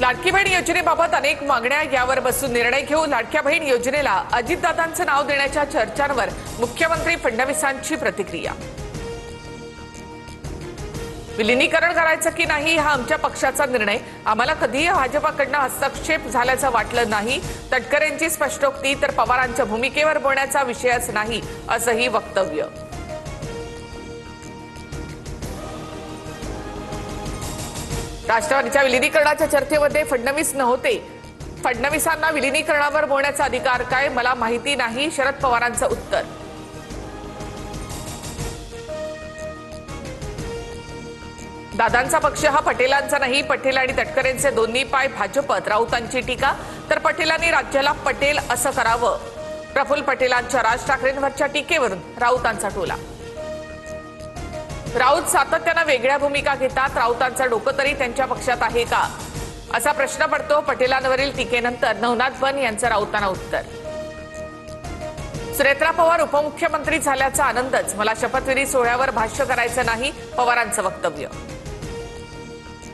लाडकी बहीण योजनेबाबत अनेक मागण्या, यावर बसून निर्णय घेऊ। लाडक्या बहीण योजनेला अजितदादांचं नाव देण्याच्या चर्चांवर मुख्यमंत्री फडणवीसांची प्रतिक्रिया। विलीनीकरण करायचं की नाही हा आमच्या पक्षाचा निर्णय, आम्हाला कधीही भाजपाकडून हस्तक्षेप झाल्याचं वाटलं नाही। तटकरेंची स्पष्टोक्ती तर पवारांच्या भूमिकेवर बोलण्याचा विषयच नाही, असंही वक्तव्य। राष्ट्रवादीच्या विलीनीकरणाच्या चर्चेमध्ये फडणवीस नव्हते। फडणवीसांना विलीनीकरणावर बोलण्याचा अधिकार काय, मला माहिती नाही, शरद पवारांचं उत्तर। दादांचा पक्ष हा पटेलांचा नाही, पटेल आणि तटकरेंचे दोन्ही पाय भाजपत। राऊतांची टीका, तर पटेलांनी राज्याला पटेल असं करावं। प्रफुल्ल पटेलांच्या राज ठाकरेंवरच्या टीकेवरून राऊतांचा टोला। राऊत सातत्यानं वेगळ्या भूमिका घेतात, राऊतांचं डोकं तरी त्यांच्या पक्षात आहे का, असा प्रश्न पडतो। पटेलांवरील टीकेनंतर नवनाथ बन यांचं राऊतांना उत्तर। सुनेत्रा पवार उपमुख्यमंत्री झाल्याचा आनंदच, मला शपथविधी सोहळ्यावर भाष्य करायचं नाही, पवारांचं वक्तव्य।